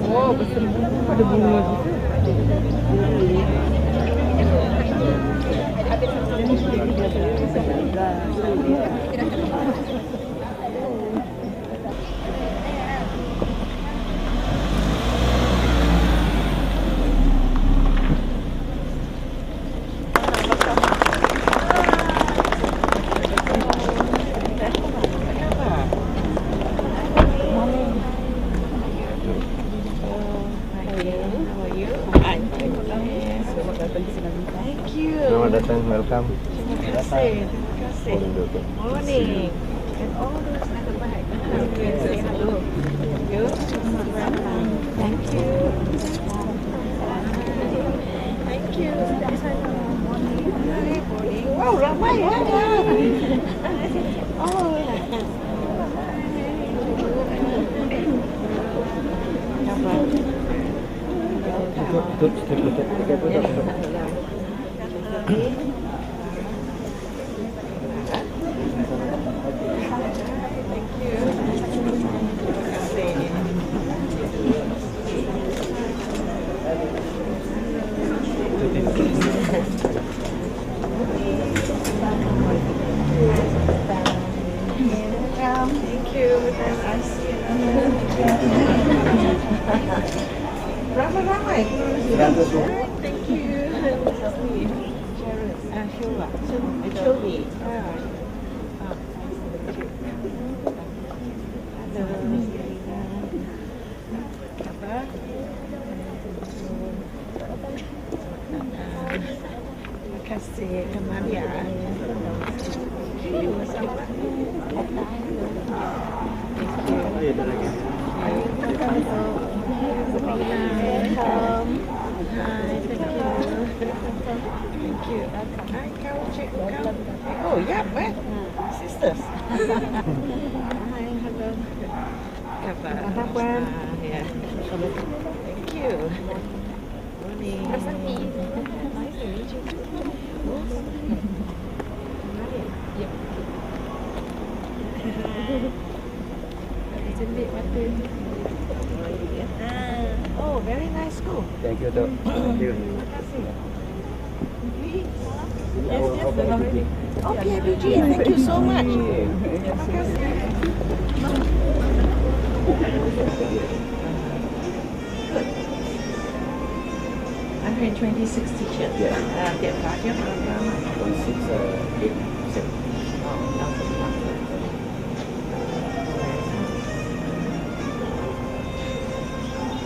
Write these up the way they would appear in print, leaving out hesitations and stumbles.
Oh, ada bunga Selamat datang, welcome. Terima kasih. Morning. And all those at the back. Say hello. You? Thank you. Thank you. Morning. Wow, ramai ya. Oh. Ramai-ramai. Thank you. Shelby. Terima kasih Maria. Thank you. Hi, come. Oh, yeah, what? Sisters. Hi, hello. Kapan? Yeah. Thank you. Morning. Nice to meet you. Yep. Oh, very nice school. Thank you, Dok. Thank you. Yes, oh, PIBG, thank you so much. 126 teachers. Yeah. Tiap pelajar berapa? 8, 7.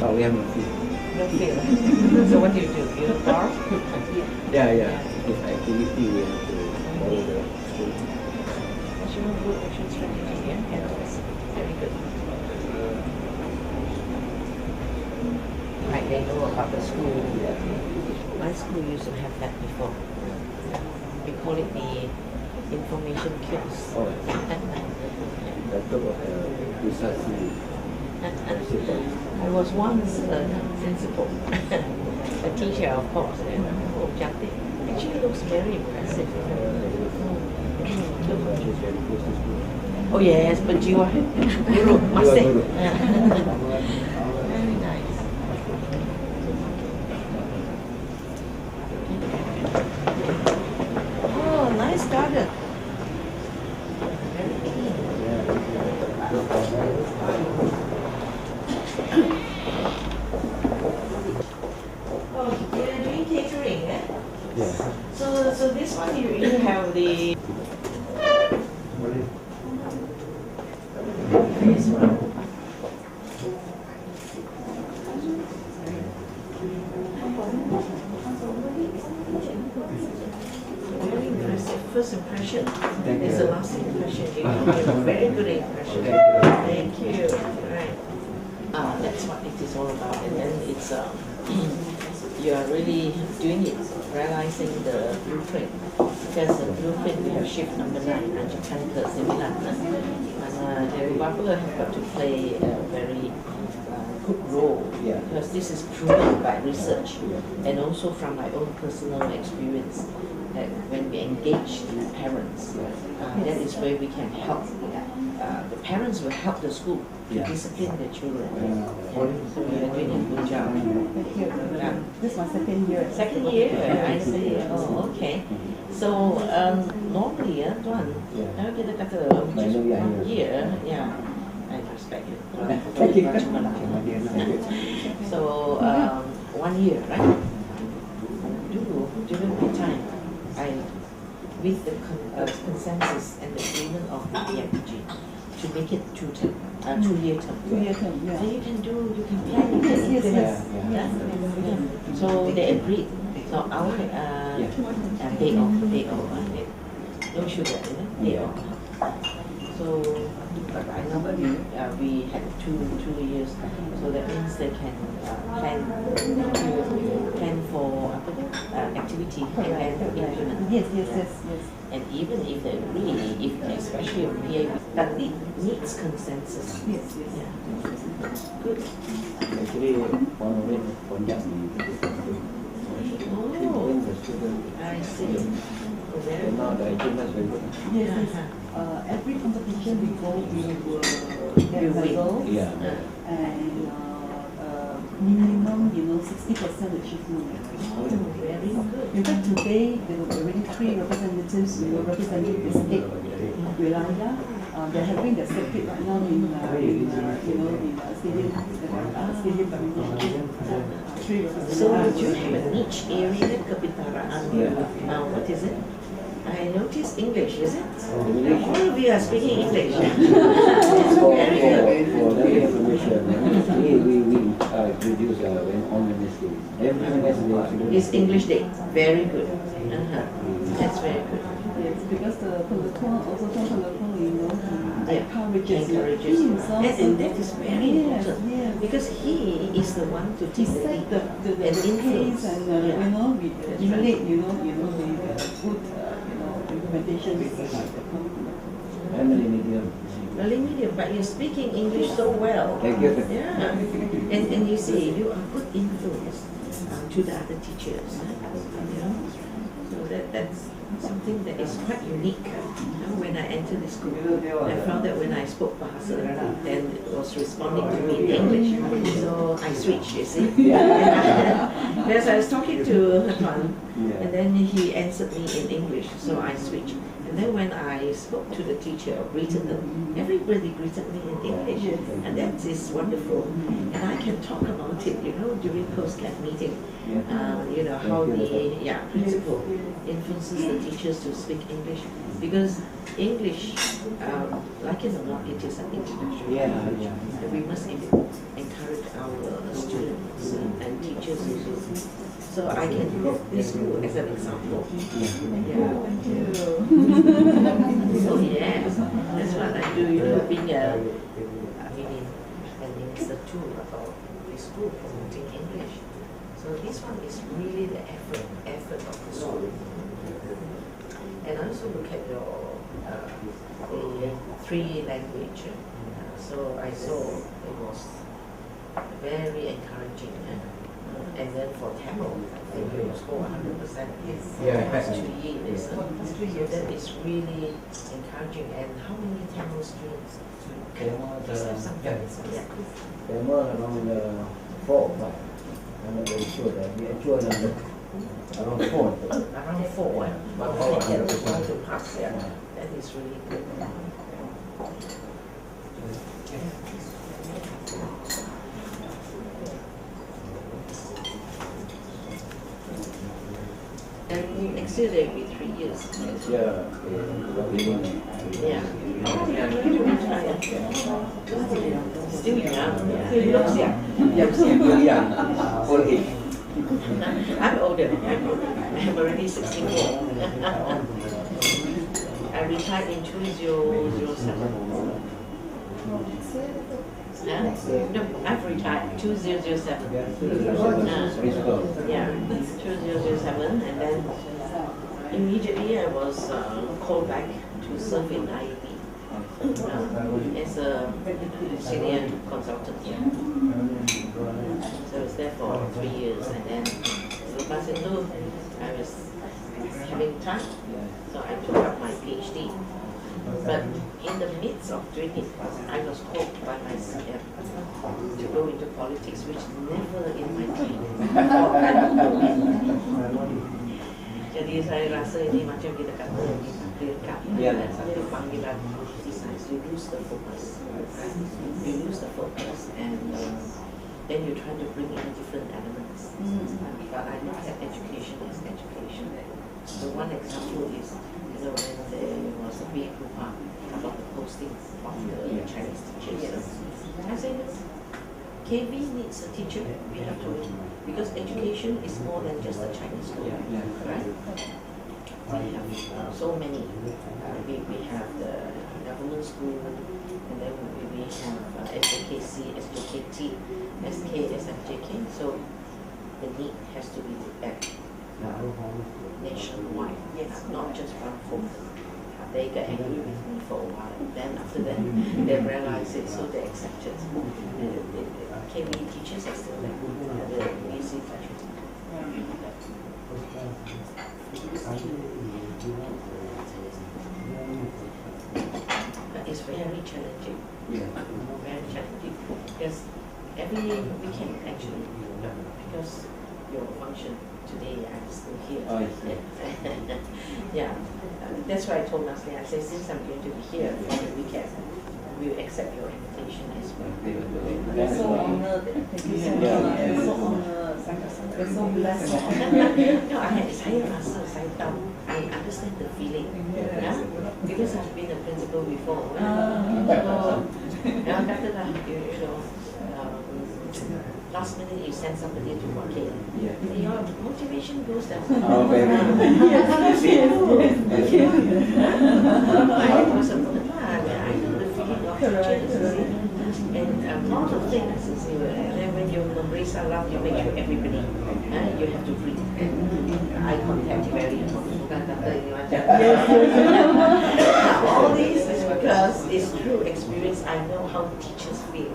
Oh, we have no fee. No fee. So what do? You borrow? Yeah. This activity we have to follow the school. National Group Action Strategy, yeah? Yeah, that's very good. Right, they know about the school. My school used to have that before. We call it the information kiosk. Oh, that took research principal. I was once a principal, a teacher, of course, and objective. Actually looks very impressive. Oh yes, but you are guru, masih. Very nice. Oh, nice garden. Very clean. Oh, you're doing catering, eh? Yeah. So this one you have the this one. Very impressive. First impression is the last impression. You give a very good impression. Thank you. Right. That's what it is all about. And then it's you are really doing it, realizing the blueprint. Because the blueprint we have shift number 9, Anjakanka Seminar. And the Barbara have got to play a very good role, because this is proven by research and also from my own personal experience, that when we engage the parents, that is where we can help. The parents will help the school to discipline the children. So we are doing a good job. This is my second year. Second year, I see. Oh, okay. So normally, Tuan, kita kata just 1 year, I respect you. So 1 year, right? During my time, with the consensus and the agreement of the PMPG, to make it 2-year term. 2-year term, yeah. So you can plan, you can implement. So they agreed. So our day off, no sugar, day off. So I know we had two years, so that means they can plan for activity and then implement. Yes. And even if they agree, especially on PA, that needs consensus. Yes. Good. Actually, one of it, I see. and now the achievement is very good. Yes. Every competition we go, we will get a medal. And minimum, 60% achievement. Very good. In fact, today there were already 3 representatives representing the state of Wilayah. They're having their circuit right now in stadium badminton. 3 representatives. So you have a niche area, Kebitaraan. What is it? I noticed English, is it? All of you are speaking English. For that information, we introduce on Wednesday. Every Wednesday. It's English Day. Very good. That's very good. Yes, because the Peloton also encourages Encourages. himself. And that is very important. Yes. Because he is the one to He take the set lead the and pace influence. and we That's relate, right. the good implementation with the Family medium. Malay medium, but you're speaking English so well. Thank you. Yeah. And you see, you are good influence to the other teachers. So that's something that is quite unique. When I entered the school, I found that when I spoke Bahasa, then it was responding to me in English. So I switched, you see. Because I was talking to Tuan, and then he answered me in English, so I switched. And then when I spoke to the teacher or greeted them, everybody greeted me in English. And that is wonderful. And I can talk about it, during post-CAT meeting. How the principal influences the teachers to speak English. Because English, like it or not, it is an international language. And we must encourage our students and teachers also. So I can quote this school as an example. Oh yes, that's what I do. Being an minister too about the school promoting English. So this one is really the effort of the school. And I also look at your the 3 language. So I saw it was very encouraging. And then for Tamil, I think you score 100%. That's 2 years. So that is really encouraging. And how many Tamil students? Just have some facts. Tamil around 4 or 5. I'm not very sure that we actually around 4. Around 4. And get all to pass. That is really good. And next year there will be 3 years. Next year, Yeah. Oh, yeah, really retired. Still young. Still looks young. Still young, old age. I'm older. I'm already 64. I retired in 2007. No, I've retired 2007. Yeah, 2007, and then immediately I was called back to serve in IAB as a senior consultant. So I was there for 3 years, and then lepas itu I was having time, so I took up my PhD. But in the midst of doing it, I was called by my CM to go into politics, which never in my dream. Jadi saya rasa ini macam kita kata ditakdirkan, satu panggilan besides you lose the focus, right? You lose the focus, and then you try to bring in different elements. But I look at education as education. So one example is, when there was a big group about the postings of the Chinese teachers. I say, KB needs a teacher, we have to, because education is more than just a Chinese school, right? We have so many. We have the government school, and then we have SJKC, SJKT, SK, SFJK, so the need has to be at nationwide, not just one focus. They got angry with me for a while. Then after that, they realized it, so they accepted. The KB teachers are still there. The BC teachers. But it's very challenging. Very challenging because every weekend actually, because your function today, I'm still here. Oh, yeah. That's why I told Nasli, I said, since I'm going to be here for the weekend, we'll accept your invitation as well. We're so honored. Thank you so much. We're so honored. We're so blessed. No, saya rasa, saya tahu, I understand the feeling. Yeah? Because I've been a principal before. Katalah, you know, last minute you send somebody to work here. Your motivation goes down. Oh, very I was a good man. I know the feeling of teachers, and a lot of things. And then when you embrace Allah, you make sure everybody, you have to breathe. Eye contact very important. Now, all this is because it's through experience. I know how teachers feel.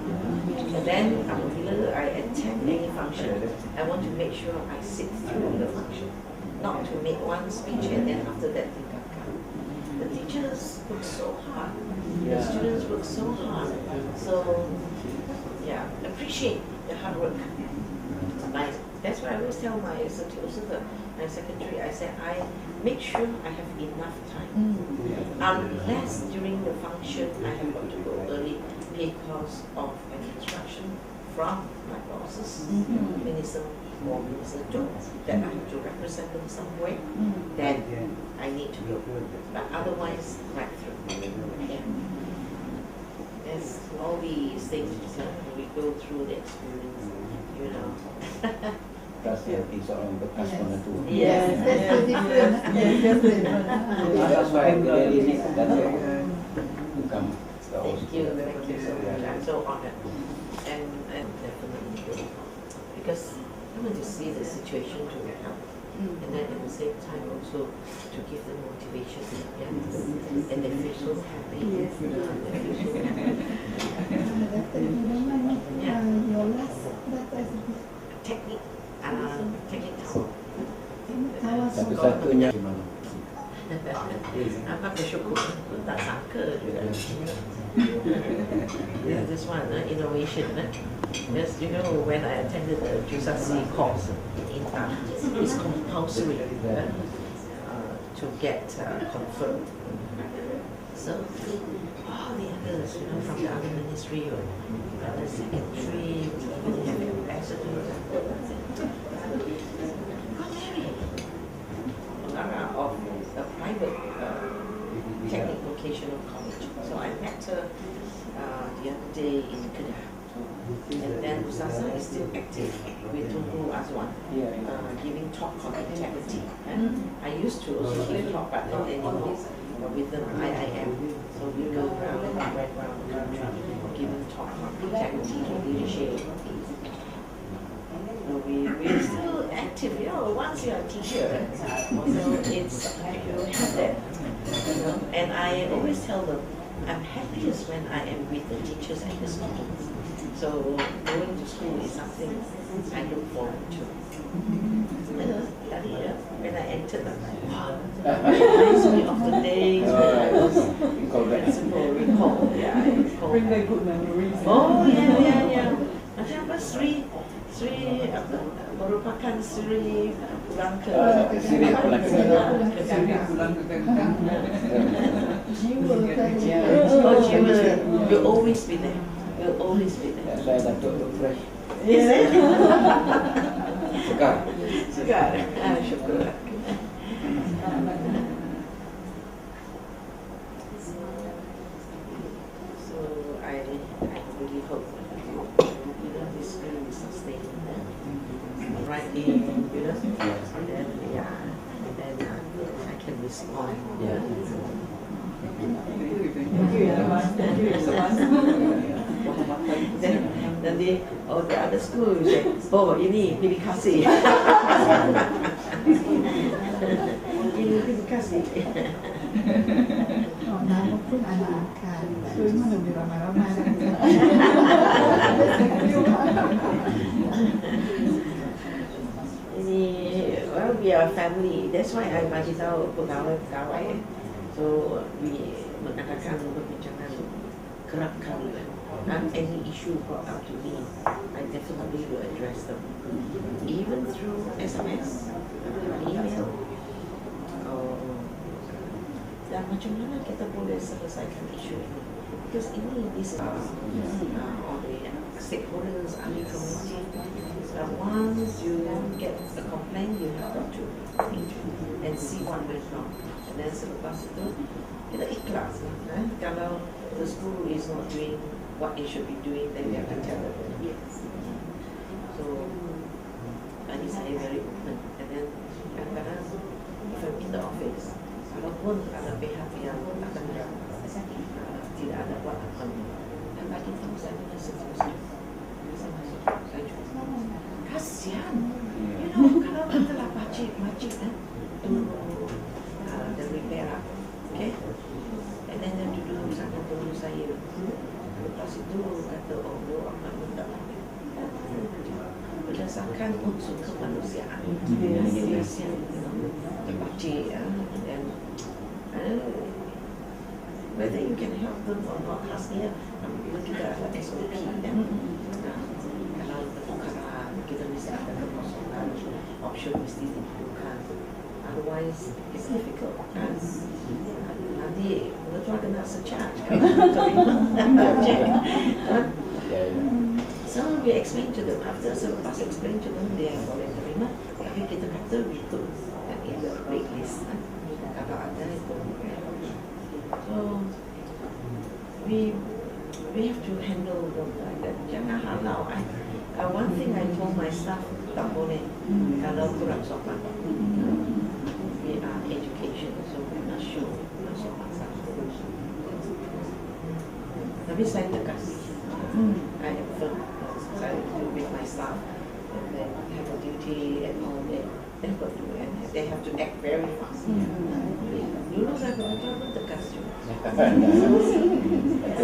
And then apabila I attend any function, I want to make sure I sit through the function, not to make one speech and then after that tinggalkan. The teachers work so hard, the students work so hard. So, yeah, appreciate the hard work. That's why I always tell my secretary, I said, I make sure I have enough time. Unless during the function I have got to go early because of an instruction from my bosses, Minister or Minister Jones, that I have to represent them somewhere, then I need to go. But otherwise, right through. Yeah. There's all these things we go through the experience, you know. That's seorang bekas penentu. Yes. That's different. Yes, that's different. That's why really need that to come. Thank you so much. I'm so honored, and definitely go, because I want to see the situation to help, and then at the same time also to give them motivation, and they feel so happy. Yes. They feel so happy. Your last Technique tower. Satu-satunya gimana? Apa bersyukur, tak sangka juga. This one, innovation. Yes, you know, when I attended the Jusasi course in it's compulsory to get confirmed. So all the others, you know, from the other ministry or the secretary, we even have ambassadors of a private technical vocational college. So I Kedah. And then Ustazah is still active with Tunku Azwan, giving talk on integrity. I used to also give talk, but not anymore, with the IIM. So we go around and right around the country, giving talk on integrity, leadership. So we're still active, you know, once you're a teacher, so it's, you have that, you know, and I always tell them, I'm happiest when I am with the teachers and the students. So going to school is something I look forward to. When I entered, I'm like, wow, reminds me of the days when I was principal, recall. Yeah, I recall. Bring back good memories. Oh, yeah. Macam apa, Sri apa, merupakan Sri pulang ke Sri pulang ke Oh, jiwa, you'll always be there. You'll always be there. Saya datuk fresh. Is it? Segar. Segar. Syukur. So I really hope this will be sustained. Right in, and then I can respond. Then the other school say, oh ini pilih kasih. Ini pilih kasih. Oh, nama pun anak-anak. Itu mana lebih ramai-ramai. Ini, well, we are a family. That's why I bagi tahu pegawai. So we mengadakan perbincangan kerap kali. Any issue brought up to me, I definitely will address them. Even through SMS, email, dan macam mana kita boleh selesaikan isu ini? Because ini this all the stakeholders, ahli community. Once you get a complaint, you have to and see what went wrong. And then selepas itu kita ikhlas. Kalau the school is not doing what it should be doing, then we have to tell them. Yes. So, tadi saya very open. And then kadang-kadang if I'm in the office, walaupun ada pihak yang akan tidak ada buat apa, dan bagi tahu saya punya seterusnya, saya masuk, saya cuba. Kasihan, you know, kalau kita lah macik dulu the repair, okay? And then dia duduk sama tunggu saya. Lepas itu kata Allah akan minta berdasarkan unsur kemanusiaan. Dia kasihan, terpacik, dan whether you can help them or not, khasnya kita juga ada SOP dan kalau pertukaran kita mesti ada kekosongan, option mesti dibutuhkan, otherwise it's difficult kan. Nanti betul kena secharge kan. So we explain to them, after selepas explain to them dia boleh terima, tapi kita kata itu dan itu break list kalau ada itu. So we have to handle them like that. Jangan halau. One thing I told my staff, tak boleh kalau kurang sopan. We are education, so we must show sopan satu. Tapi saya tegas. I am firm. Saya with my staff, and then have a duty and all that. They have to and they have to act very fast. Dulu saya betul pun tegas juga.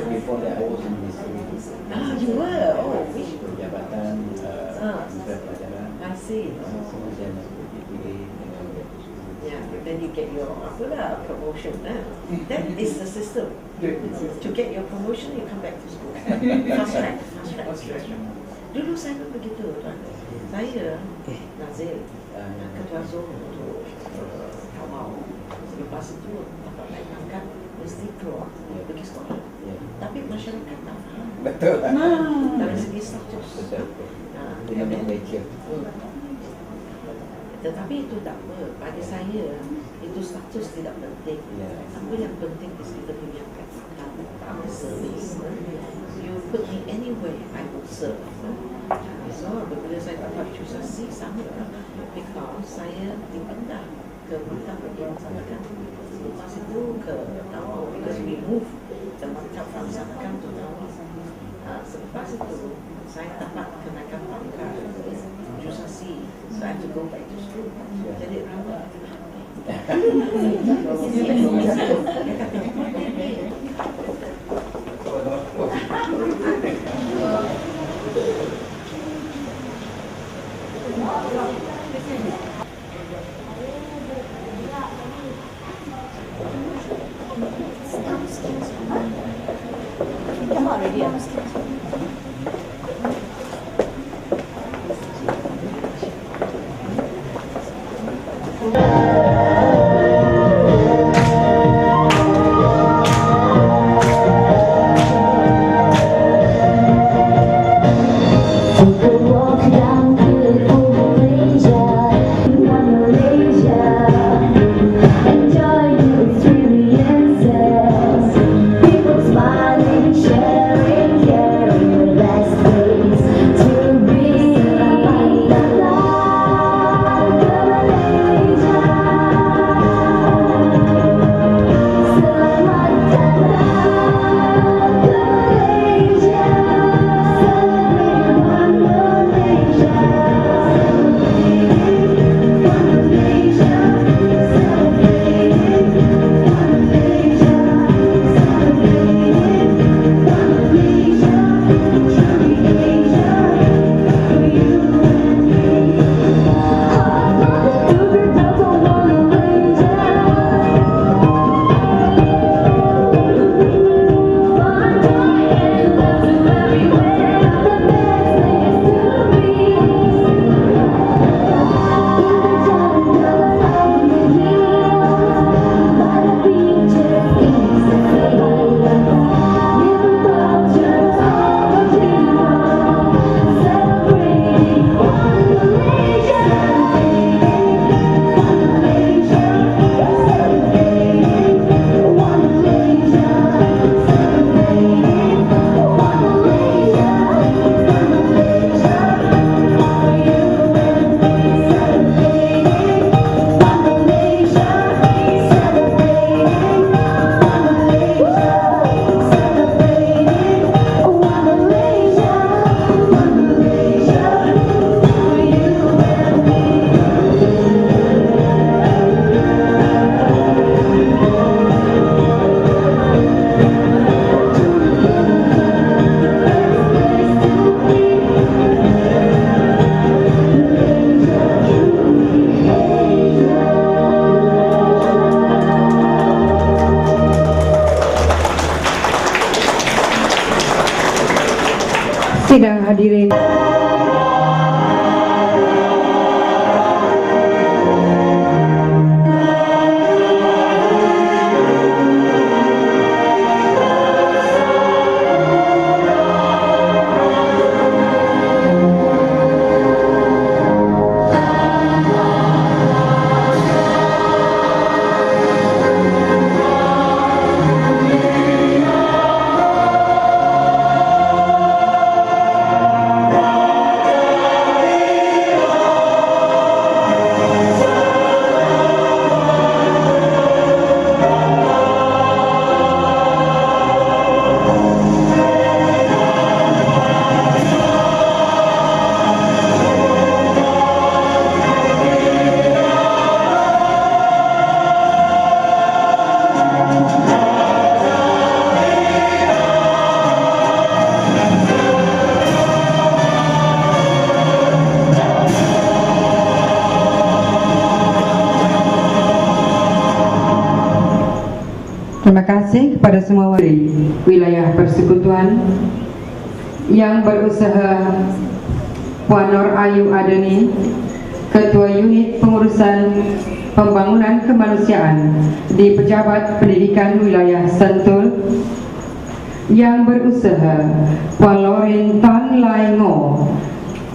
Before that, I was in this. You were. Oh, which Jabatan Menteri Pelajaran. I see. Kemudian dipilih dengan Yeah, then you get your promotion. That is the system. To get your promotion, you come back to school. Fast track. Dulu saya pun begitu. Saya Nazil, ketua Zul untuk Tawau. Lepas itu dapat naik pangkat, mesti keluar pergi sekolah. Tapi masyarakat tak faham. Betul. Dari segi status. Dengan nature. Tetapi itu tak apa. Bagi saya, itu status tidak penting. Apa yang penting is kita punya kata. public service. You put me anywhere, I will serve. So apabila saya dapat Jusasi sama, because saya dipindah ke Maktab bagian Sanakan. Lepas itu ke Tawau, because we move the Maktab from Sanakan to Tawau. Selepas itu saya dapat kenaikan pangkat Jusasi, so I have to go back to school. Jadi ramai. Come on, already. Sidang hadirin. Terima kasih kepada semua wilayah persekutuan yang berusaha, Puan Nur Ayu Adeni, Ketua Unit Pengurusan Pembangunan Kemanusiaan di Pejabat Pendidikan Wilayah Sentul, yang berusaha, Puan Lorin Tan Lai Ngo,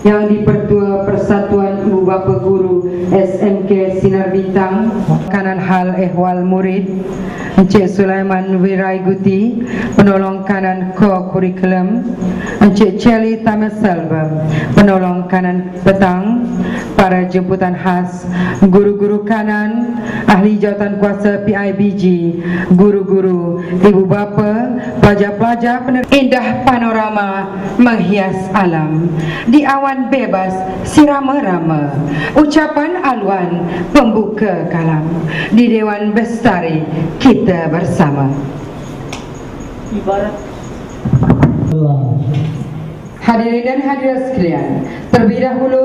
yang dipertua Persatuan Ibu Bapa Guru SMK Sinar Bintang, kanan hal ehwal murid Encik Sulaiman Wirai Guti, penolong kanan ko-kurikulum, Encik Celi Tameselva, penolong kanan petang, para jemputan khas, guru-guru kanan, ahli jawatan kuasa PIBG, guru-guru, ibu bapa, pelajar-pelajar, indah panorama menghias alam, di awan bebas sirama-rama, ucapan aluan pembuka kalam, di Dewan Bestari kita bersama. Ibarat Hadirin dan hadirat sekalian, terlebih dahulu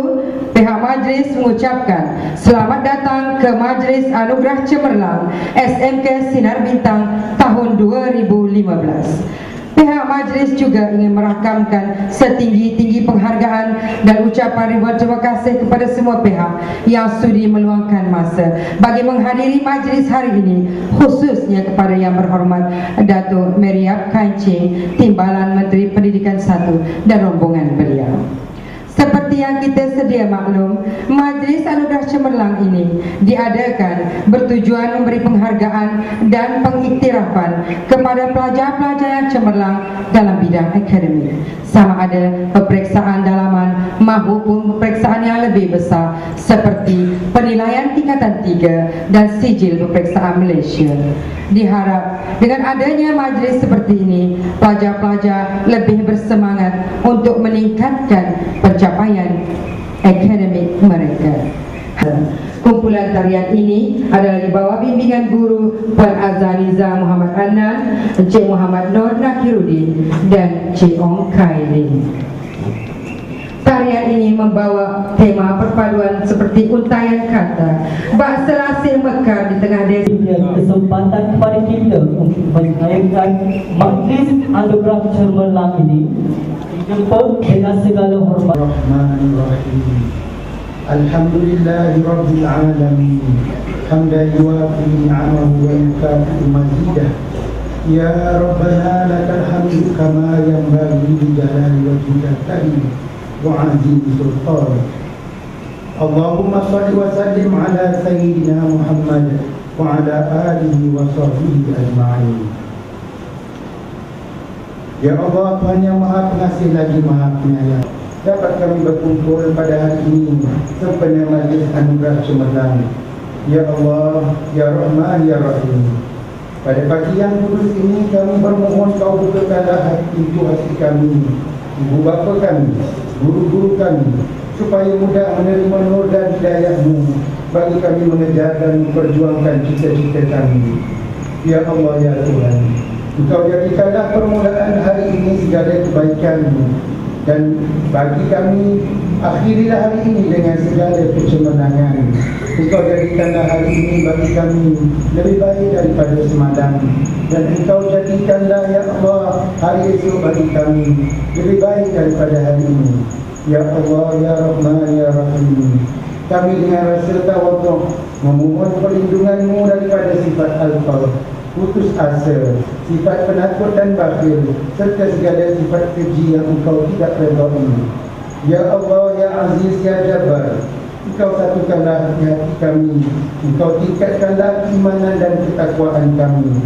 pihak majlis mengucapkan selamat datang ke Majlis Anugerah Cemerlang SMK Sinar Bintang tahun 2015. Pihak majlis juga ingin merakamkan setinggi-tinggi penghargaan dan ucapan ribuan terima kasih kepada semua pihak yang sudi meluangkan masa bagi menghadiri majlis hari ini, khususnya kepada Yang Berhormat Datuk Meriap Kancing, Timbalan Menteri Pendidikan 1 dan rombongan beliau. Seperti yang kita sedia maklum, Majlis Anugerah Cemerlang ini diadakan bertujuan memberi penghargaan dan pengiktirafan kepada pelajar-pelajar yang cemerlang dalam bidang akademik, sama ada peperiksaan dalaman maupun peperiksaan yang lebih besar seperti penilaian tingkatan 3 dan sijil peperiksaan Malaysia. Diharap dengan adanya majlis seperti ini, pelajar-pelajar lebih bersemangat untuk meningkatkan pencapaian akademik mereka. Kumpulan tarian ini adalah di bawah bimbingan guru Puan Azhariza Muhammad Anan, Encik Muhammad Nur Nakirudin dan Cik Ong Kailin. Tarian ini membawa tema perpaduan seperti untayan kata, bak selasih mekar di tengah desa. Kesempatan kepada kita untuk menyayankan Majlis Anugerah Cemerlang ini dijemput dengan segala hormat. Bismillahirrahmanirrahim. Alhamdulillahi Rabbil Alamin. Hamdan yuwafi ni'amahu wa yukafi mazidah. Ya Rabbana lakal hamdu kama yanbaghi li jalali wajhika karim wa 'azimi sultan. Allahumma shalli wa sallim ala sayyidina Muhammad wa ala alihi wa sahbihi ajma'in. Ya Allah, Tuhan yang Maha Pengasih lagi Maha Penyayang, dapat kami berkumpul pada hari ini sempena Majlis Anugerah Cemerlang. Ya Allah, Ya Rahman, Ya Rahim, pada pagi yang kudus ini kami bermohon Kau bukakanlah pintu hati kami, ibu bapa kami, guru-guru kami, supaya mudah menerima nur dan hidayah-Mu bagi kami mengejar dan memperjuangkan cita-cita kami. Ya Allah, Ya Tuhan, Engkau jadikanlah permulaan hari ini segala kebaikan-Mu, dan bagi kami akhirilah hari ini dengan segala kecemerlangan. Engkau jadikanlah hari ini bagi kami lebih baik daripada semalam, dan Engkau jadikanlah ya Allah hari esok bagi kami lebih baik daripada hari ini. Ya Allah, Ya Rahman, Ya Rahim, kami dengan rasa tawaduk memohon perlindungan-Mu daripada sifat al-qalb, putus asa, sifat penakut dan bakhil, serta segala sifat keji yang Engkau tidak redai. Ya Allah, Ya Aziz, Ya Jabbar, Engkau satukanlah hati kami, Engkau tingkatkanlah keimanan dan ketakwaan kami,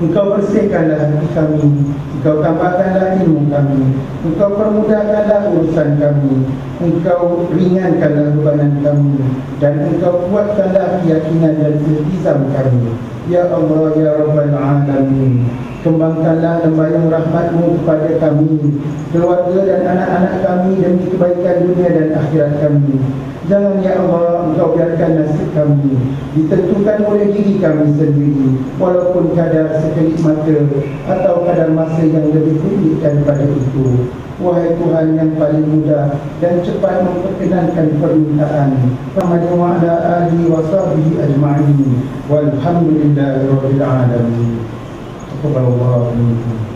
Engkau bersihkanlah hati kami, Engkau tambahkanlah ilmu kami, Engkau permudahkanlah urusan kami, Engkau ringankanlah bebanan kami, dan Engkau kuatkanlah keyakinan dan iltizam kami. Ya Allah, Ya Rabbal Alamin, kembangkanlah lembayung rahmat-Mu kepada kami, keluarga dan anak-anak kami demi kebaikan dunia dan akhirat kami. Jangan ya Allah Engkau biarkan nasib kami ditentukan oleh diri kami sendiri, walaupun kadar sekelip mata atau kadar masa yang lebih pendek daripada itu. Wahai Tuhan yang paling mudah dan cepat memperkenankan permintaan, Muhammad wa ala alihi wa sahbihi ajma'in, walhamdulillahi rabbil alamin. Taqabbalallahu minkum.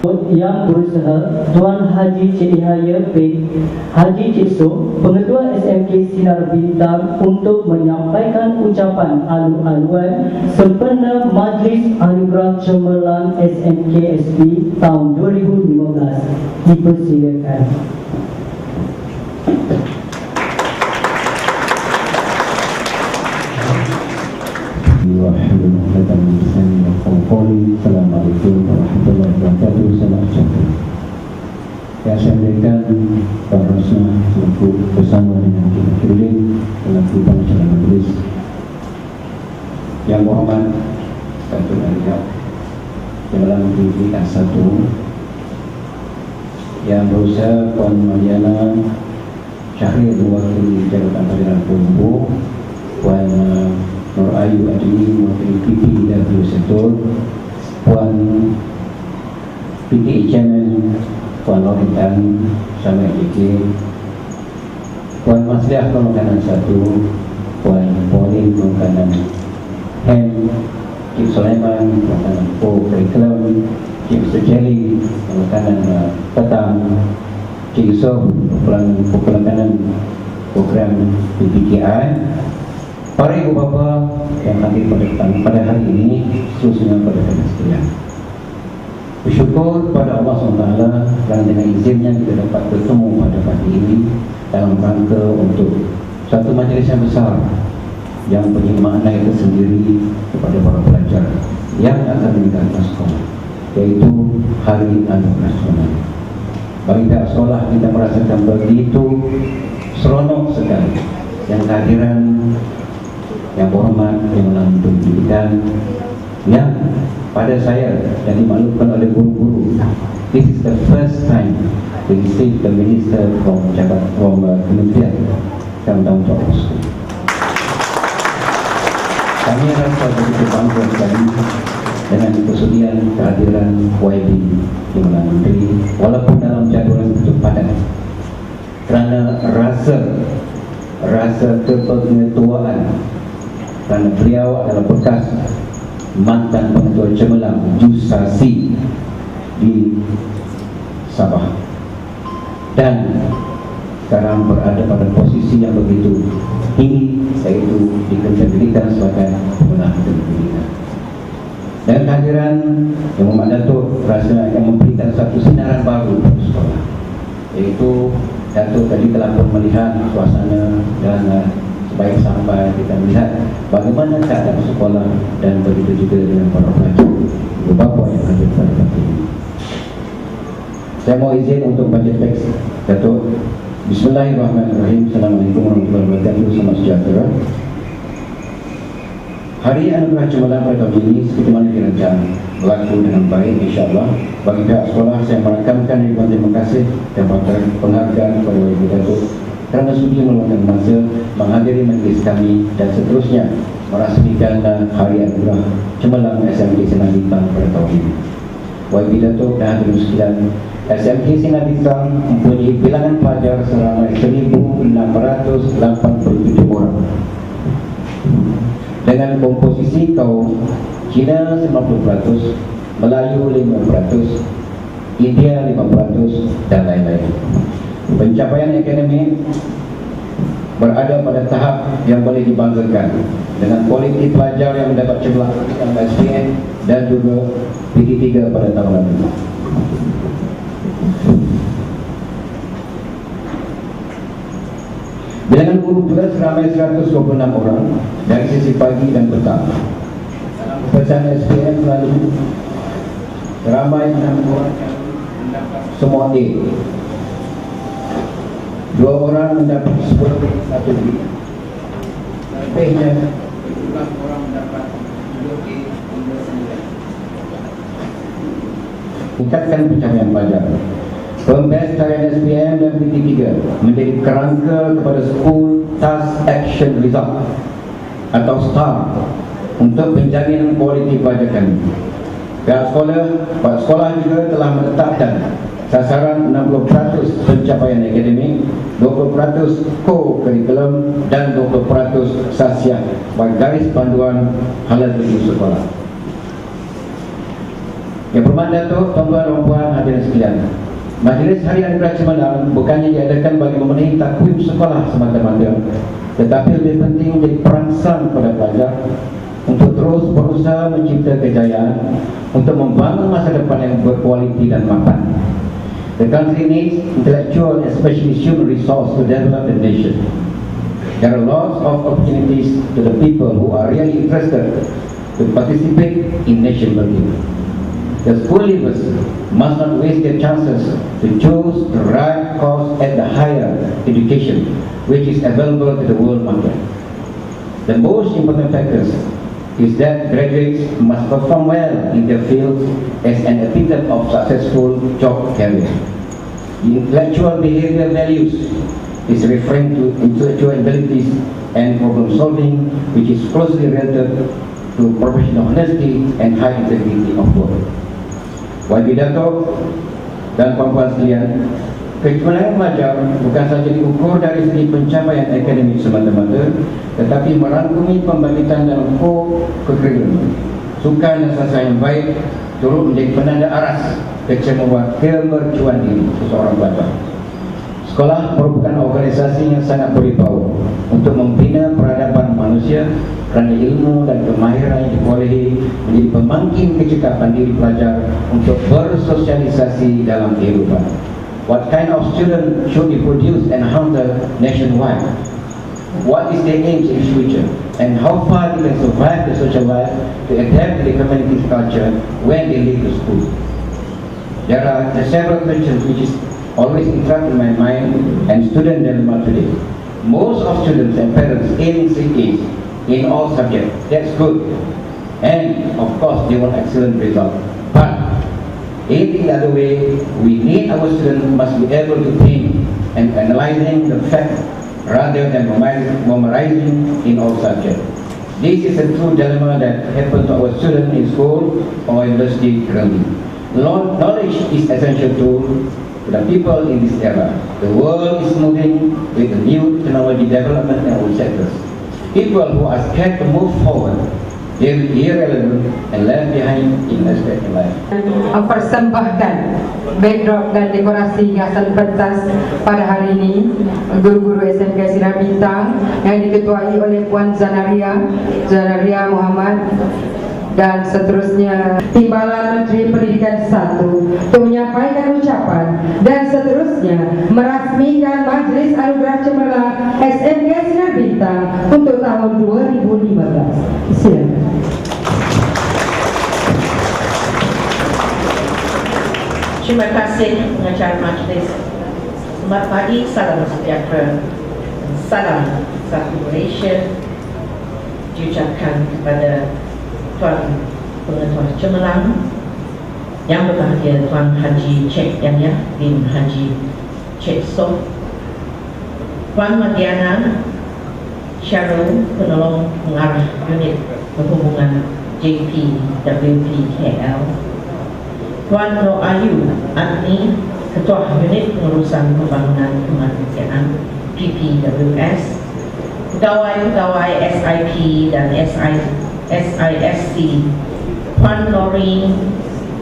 Yang berusaha Tuan Haji Cik Yahya bin Haji Cik So, Pengetua SMK Sinar Bintang, untuk menyampaikan ucapan alu-aluan sempena Majlis Anugerah Cemerlang SMK SP tahun 2015. Dipersilakan. Bismillahirrahmanirrahim. Assalamualaikum warahmatullahi wabarakatuh. Selamat siang. Yang saya berikan Pak Rosna selaku bersama dengan Pak Kirudin selaku pengacara majelis. Yang berhormat Datuk Nariah Jemalah Menteri K1, yang berusaha Puan Mariana Syahril mewakili Jabatan Pelajaran Kolombo, Puan Nur Ayu Adini mewakili PPW Sektor, Puan PTA Chairman Puan Lorintan sama JK, Puan Masliah Pemakanan 1, Puan Pauline Pemakanan M, Cik Sulaiman Pemakanan Po Curriculum, Cik Sejeli Pemakanan Petang, Cik Yusof Pemakanan Program PPKI, para ibu bapa yang hadir pada hari ini, khususnya pada kami sekalian. Bersyukur pada Allah SWT kerana dengan izinnya kita dapat bertemu pada pagi ini dalam rangka untuk satu majlis yang besar yang punya makna itu sendiri kepada para pelajar yang akan meninggalkan sekolah, iaitu Hari Anugerah Cemerlang. Bagi pihak sekolah kita merasakan begitu seronok sekali yang kehadiran yang berhormat yang melalui pendidikan yang pada saya dan dimaklumkan oleh guru-guru. This is the first time we receive the minister from Kementerian dalam tanggungjawab school. Kami rasa begitu bangga sekali dengan kesudian kehadiran YB Jemalah Menteri, walaupun dalam jadual begitu padat, kerana rasa kepengetuaan, kerana beliau adalah bekas mantan pengetua Cemerlang Jusasi di Sabah dan sekarang berada pada posisi yang begitu tinggi, iaitu dikendalikan sebagai pengelola pendidikan. Dan kehadiran yang Muhammad Datuk rasa yang memberikan satu sinaran baru pada sekolah, iaitu Datuk tadi telah pun melihat suasana dan baik sampai kita melihat bagaimana keadaan sekolah dan begitu juga dengan para pelajar ibu bapa yang hadir pada pagi ini. Saya mau izin untuk baca teks Datuk. Bismillahirrahmanirrahim. Assalamualaikum warahmatullahi wabarakatuh. Selamat sejahtera. Hari Anugerah Cemerlang pada tahun ini seperti mana dirancang berlaku dengan baik, insyaAllah. Bagi pihak sekolah saya merakamkan ribuan terima kasih dan penghargaan kepada Ibu Datuk kerana sudi meluangkan masa menghadiri majlis kami dan seterusnya merasmikan Hari Anugerah Cemerlang SMK Sinar Bintang pada tahun ini. YB Datuk dan hadirin sekalian, SMK Sinar Bintang mempunyai bilangan pelajar seramai 1,687 orang dengan komposisi kaum Cina 50%, Melayu 5%, India 5% dan lain-lain. Pencapaian akademik berada pada tahap yang boleh dibanggakan dengan kualiti pelajar yang mendapat cemerlang SPM dan juga PT3 pada tahun lalu. Bilangan guru tugas ramai 126 orang dari sisi pagi dan petang. Dalam pecahan SPM lalu ramai 6 orang yang mendapat semua A, 2 orang mendapat 10 B, 1 B. Lebihnya 17 orang mendapat 2 A hingga 9. Tingkatkan pencapaian pelajar. Pembestarian SPM dan PT3 menjadi kerangka kepada School Task Action Result atau STAR untuk penjaminan kualiti pelajar kami. Pihak sekolah juga telah menetapkan sasaran 60% pencapaian akademik, 20% co-curriculum dan 20% sasiah sebagai garis panduan halal bagi sekolah. Yang berhormat Datuk, tuan-tuan dan puan hadirin sekalian, Majlis Hari Anugerah Cemerlang bukannya diadakan bagi memenuhi takwim sekolah semata-mata, tetapi lebih penting menjadi perangsang kepada pelajar untuk terus berusaha mencipta kejayaan untuk membangun masa depan yang berkualiti dan mapan. The country needs intellectual and especially human resource to develop the nation. There are lots of opportunities to the people who are really interested to participate in nation building. The school leavers must not waste their chances to choose the right course at the higher education which is available to the world market. The most important factors is that graduates must perform well in their fields as an epitome of successful job career. Intellectual behavior values is referring to intellectual abilities and problem solving, which is closely related to professional honesty and high integrity of work. Wabidato dan puan-puan sekalian, kecuali belajar bukan saja diukur dari segi pencapaian akademik semata-mata, tetapi merangkumi pembangkitan dalam co-curriculum, suka dan rasa yang baik turut menjadi penanda aras kemercuan diri seseorang pelajar. Sekolah merupakan organisasi yang sangat berwibawa untuk membina peradaban manusia kerana ilmu dan kemahiran yang diperolehi menjadi pemangkin kecekapan diri pelajar untuk bersosialisasi dalam kehidupan. What kind of student should be produced and handled nationwide? What is their aims in future? And how far they can survive the social life to adapt to the community's culture when they leave the school? There are several questions which is always interrupt in my mind and student dilemma today. Most of students and parents aim straight A's in all subjects. That's good. And of course they want excellent results. But in the other way, we need our students must be able to think and analyzing the facts rather than memorizing in all subjects. This is a true dilemma that happens to our students in school or university currently. Knowledge is essential to the people in this era. The world is moving with the new technology development in all sectors. People who are scared to move forward, they will be irrelevant and left behind in aspect in life. Mempersembahkan backdrop dan dekorasi hiasan pentas pada hari ini guru-guru SMK Sinar Bintang yang diketuai oleh Puan Zanaria Muhammad dan seterusnya Timbalan Menteri Pendidikan 1 untuk menyampaikan ucapan dan seterusnya merasmikan Majlis Anugerah Cemerlang SMK Sinar Bintang untuk tahun 2015. Silakan. Terima kasih pengacara majlis. Selamat pagi, salam sejahtera, salam satu Malaysia diucapkan kepada Tuan Pengetua Cemerlang yang berbahagia Tuan Haji Cik Yahya bin Haji Cik So, Puan Madiana Syarul, penolong pengarah unit perhubungan JPWP KL, Tuan Nur Ayu Adni, Ketua Unit Pengurusan Pembangunan Kemanusiaan PPWS, pegawai-pegawai SIP dan SISC, Puan Lori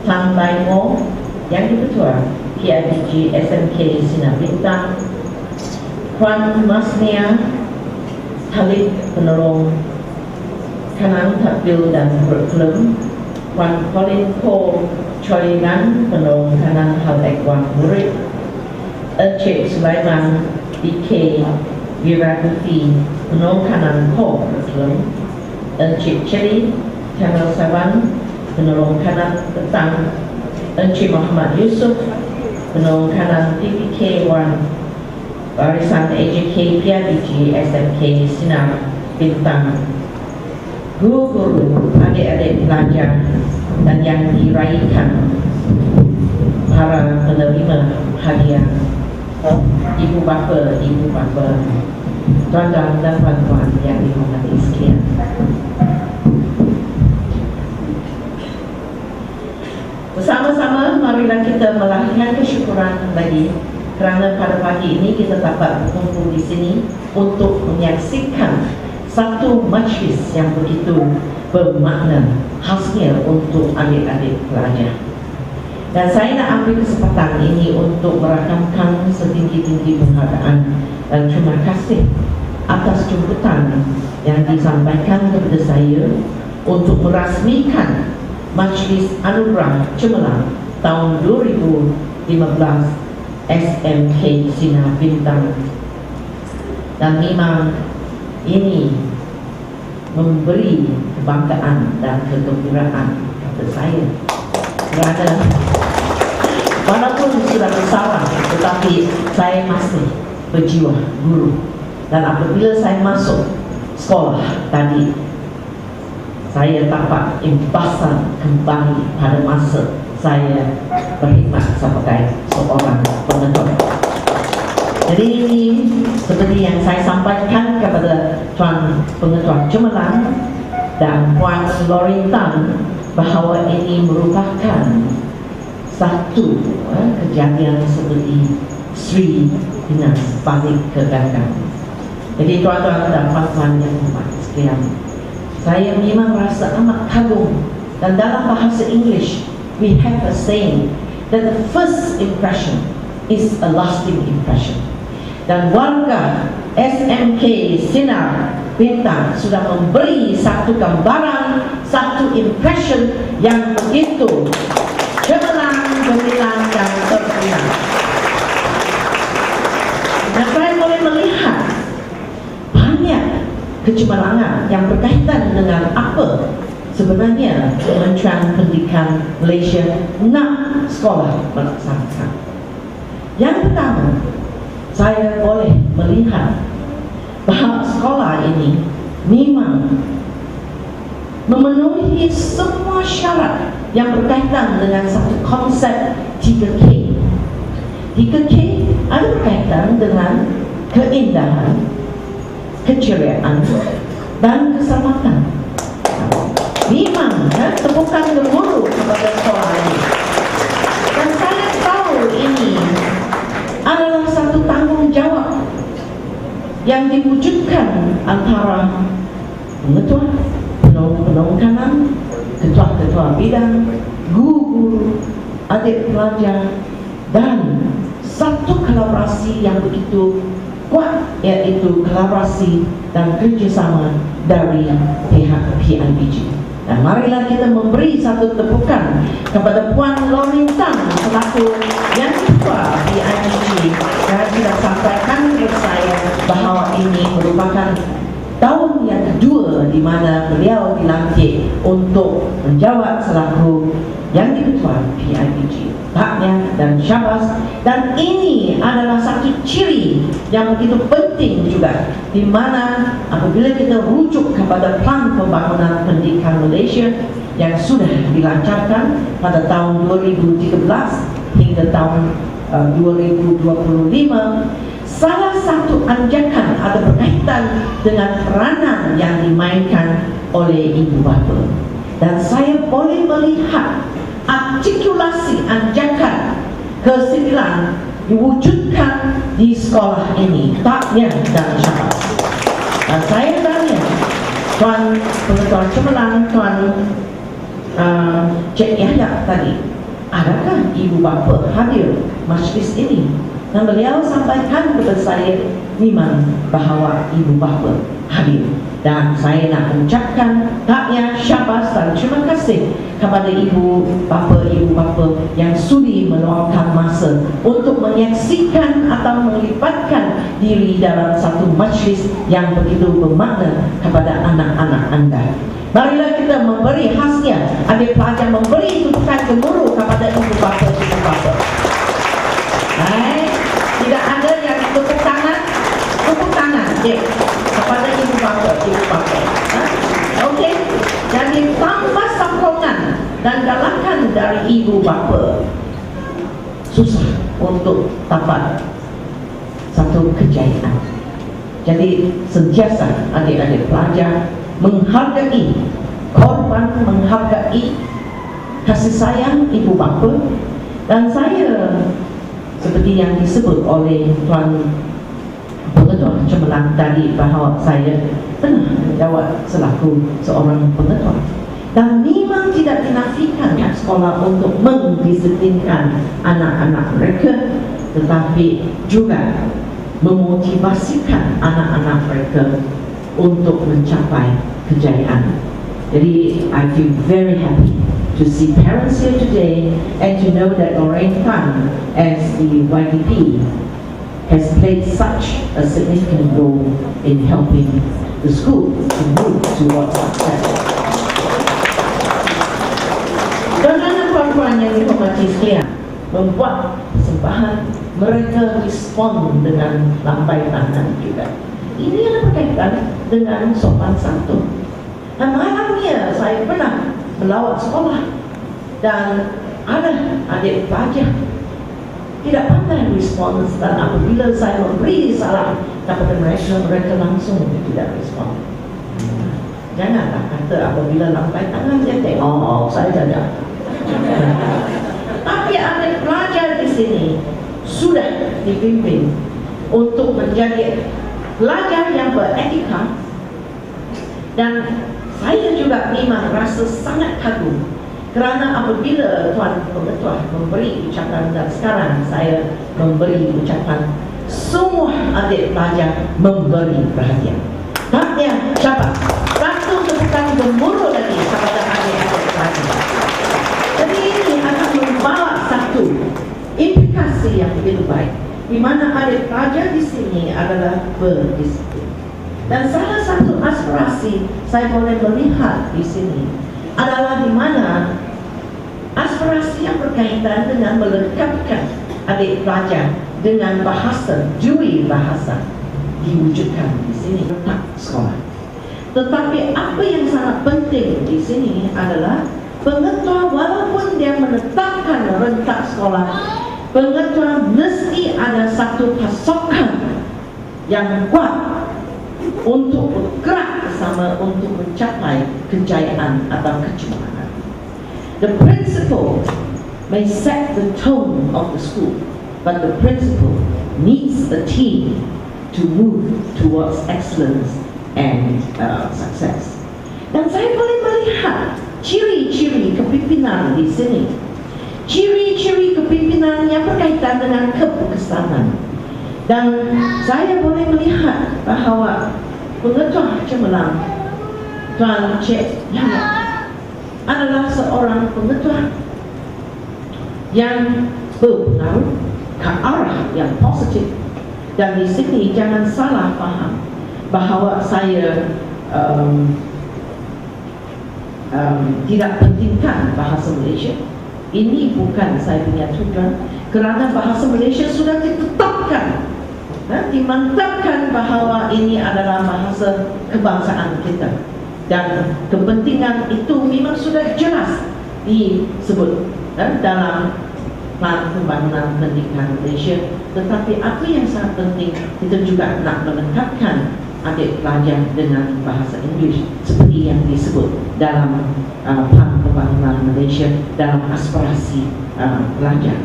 Tang Lai Mo yang Ketua PIBG SMK Sinar Bintang, Puan Masnia Khalid, penolong Kanan Takbil dan Kurikulum, Puan Colin Ko Cholinan, penolong Kanan Hal Ehwal Murid, Encik Sulaiman BK Wiraguti, penolong Kanan Ko Kurikulum, Encik Celi Kamil Saban, penolong Kanan Petang, Encik Muhammad Yusuf, penolong Kanan PPK 1 Barisan AJK PIBG SMK Sinar Bintang, guru-guru, adik-adik pelajar dan yang diraikan para penerima hadiah, ibu bapa, tuan-tuan dan puan-puan yang dihormati sekalian. Bersama-sama marilah kita melahirkan kesyukuran lagi kerana pada pagi ini kita dapat berkumpul di sini untuk menyaksikan satu majlis yang begitu bermakna khasnya untuk adik-adik pelajar. Dan saya nak ambil kesempatan ini untuk merakamkan setinggi-tinggi penghargaan dan terima kasih atas jemputan yang disampaikan kepada saya untuk merasmikan Majlis Anugerah Cemerlang tahun 2015 SMK Sinar Bintang. Dan memang ini memberi kebanggaan dan kegembiraan kepada saya. kerana walaupun sudah bersara, tetapi saya masih berjiwa guru. Dan apabila saya masuk sekolah tadi, saya dapat imbasan kembali pada masa saya berkhidmat sebagai seorang pengajar. Jadi ini seperti yang saya sampaikan kepada Tuan Pengetua Cemerlang dan Puan Lorintan, bahawa ini merupakan satu kejadian seperti Sri Dinas balik ke belakang. Jadi tuan-tuan dan puan-puan yang hormat sekalian, saya memang rasa amat kagum. Dan dalam bahasa English, we have a saying that the first impression is a lasting impression. Dan warga SMK Sinar Bintang sudah memberi satu gambaran, satu impression yang begitu cemerlang, gemilang dan terkenal. Dan saya boleh melihat banyak kecemerlangan yang berkaitan dengan apa sebenarnya Kementerian Pendidikan Malaysia nak sekolah melaksanakan. Yang pertama, saya boleh melihat bahawa sekolah ini memang memenuhi semua syarat yang berkaitan dengan satu konsep 3K. 3K ada berkaitan dengan keindahan, keceriaan dan keselamatan. Memang tepukan gemuruh kepada sekolah ini. Dan saya tahu ini adalah satu tanggungjawab yang diwujudkan antara pengetua, penolong kanan, ketua-ketua bidang, guru-guru, adik pelajar, dan satu kolaborasi yang begitu kuat, iaitu kolaborasi dan kerjasama dari pihak PIBG. Dan marilah kita memberi satu tepukan kepada Puan Lorintan selaku yang ketua PIBG, yang sudah sampaikan kepada saya bahawa ini merupakan tahun yang kedua di mana beliau dilantik untuk menjawab selaku yang ketua PIBG. Tahniah dan syabas. Dan ini adalah satu ciri yang begitu penting juga, di mana apabila kita rujuk kepada Plan Pembangunan Pendidikan Malaysia yang sudah dilancarkan pada tahun 2013 hingga tahun 2025, salah satu anjakan ada berkaitan dengan peranan yang dimainkan oleh ibu bapa. Dan saya boleh melihat artikulasi anjakan ke-9 diwujudkan di sekolah ini. Tahniah dan syabas. Dan saya tanya Tuan Pengetua Cemerlang, Tuan Cik Yahya tadi, adakah ibu bapa hadir majlis ini? Dan beliau sampaikan kepada saya memang bahawa ibu bapa hadir. Dan saya nak mengucapkan tahniah, syabas dan terima kasih kepada ibu bapa yang sudi meluangkan masa untuk menyaksikan atau melibatkan diri dalam satu majlis yang begitu bermakna kepada anak-anak anda. Marilah kita memberi khasnya, adik pelajar memberi tepukan gemuruh kepada ibu bapa. Baik, tidak ada yang tepuk tangan, kepada ibu bapa. Okey, jadi tanpa sokongan dan galakan dari ibu bapa, susah untuk dapat satu kejayaan. Jadi sentiasa adik-adik pelajar menghargai korban, menghargai kasih sayang ibu bapa. Dan saya seperti yang disebut oleh Tuan Pengetua Cemerlang tadi, bahawa saya pernah menjawab selaku seorang pengetua. Dan memang tidak dinafikan sekolah untuk mendisiplinkan anak-anak mereka, tetapi juga memotivasikan anak-anak mereka untuk mencapai kejayaan. Jadi I feel very happy to see parents here today and to know that Lorraine Tan as the YDP has played such a significant role in helping the school to move towards success. Tuan-tuan dan Tuan-tuan yang dihormati sekalian, membuat persembahan, mereka respon dengan lambai tangan juga. Ini yang berkaitan dengan sopan santun. Dan malamnya saya pernah melawat sekolah dan ada adik pelajar tidak pandai respon, dan apabila saya memberi salam kepada mereka, mereka langsung tidak respon. Janganlah kata apabila lambai tangan dia tengok saya saja. Tapi adik pelajar di sini sudah dipimpin untuk menjadi pelajar yang beretika, dan saya juga memang rasa sangat kagum kerana apabila Tuan Pengetua memberi ucapan, dan sekarang saya memberi ucapan, semua adik pelajar memberi perhatian. Tahniah, syabas. Satu tepukan gemuruh lagi kepada adik-adik pelajar. Jadi ini akan membawa satu implikasi yang begitu baik, di mana adik pelajar di sini adalah berdisiplin. Dan salah satu aspirasi saya boleh melihat di sini adalah di mana aspirasi yang berkaitan dengan melengkapkan adik pelajar dengan bahasa, dua bahasa diwujudkan di sini letak sekolah. Tetapi apa yang sangat penting di sini adalah pengetua, walaupun dia menetapkan rentak sekolah, pengetua mesti ada satu pasokan yang kuat untuk bergerak bersama untuk mencapai kejayaan atau kecemerlangan. The principal may set the tone of the school, but the principal needs the team to move towards excellence and success. Dan saya boleh melihat ciri-ciri kepimpinan di sini, ciri-ciri kepimpinan yang berkaitan dengan keberkesanan. Dan saya boleh melihat bahawa Pengetua Cemerlang, Tuan Cik Yahya, adalah seorang pengetua yang berpengaruh ke arah yang positif. Dan di sini jangan salah faham bahawa saya tidak pentingkan bahasa Malaysia. Ini bukan saya punya tujuan, kerana bahasa Malaysia sudah ditetapkan, dimantapkan bahawa ini adalah bahasa kebangsaan kita, dan kepentingan itu memang sudah jelas disebut dalam Plan Pembangunan Pendidikan Malaysia. Tetapi apa yang sangat penting, kita juga nak melengkapkan adik pelajar dengan bahasa Inggeris seperti yang disebut dalam Plan Pembangunan Malaysia dalam aspirasi pelajar.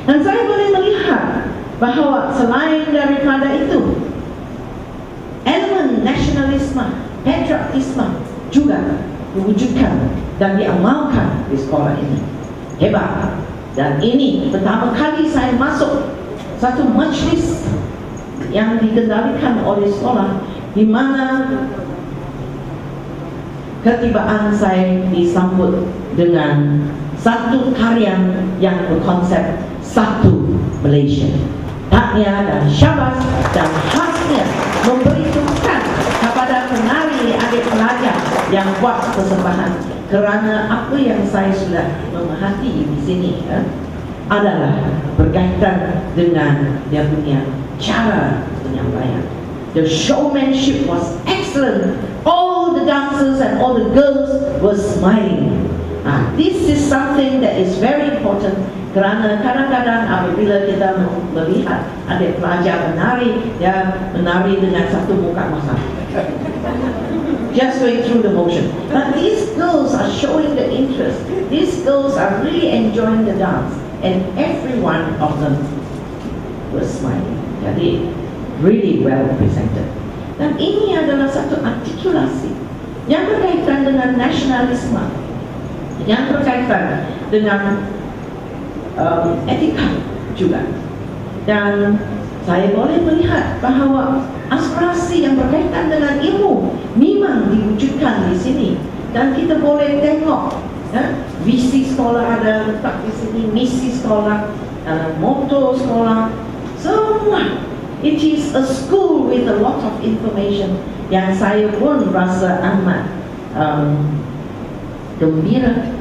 Dan saya boleh melihat bahawa selain daripada itu, elemen nasionalisme, patriotisme juga diwujudkan dan diamalkan di sekolah ini. Hebat. Dan ini pertama kali saya masuk satu majlis yang dikendalikan oleh sekolah, di mana ketibaan saya disambut dengan satu tarian yang berkonsep satu Malaysia. Tahniah dan syabas, dan khasnya memberi tepuk kepada penari adik pelajar yang buat persembahan. Kerana apa yang saya sudah memerhati di sini adalah berkaitan dengan dia punya cara penyampaian. The showmanship was excellent. All the dancers and all the girls were smiling. This is something that is very important, kerana kadang-kadang apabila kita melihat adik pelajar menari, dia menari dengan satu muka masam, just going through the motion. But these girls are showing the interest. These girls are really enjoying the dance, and every one of them was smiling. Jadi really well presented. Dan ini adalah satu artikulasi yang berkaitan dengan nasionalisme, yang berkaitan dengan etika juga. Dan saya boleh melihat bahawa aspirasi yang berkaitan dengan ilmu memang diwujudkan di sini. Dan kita boleh tengok visi sekolah ada letak di sini, misi sekolah, moto sekolah, semua. It is a school with a lot of information yang saya pun rasa amat gembira,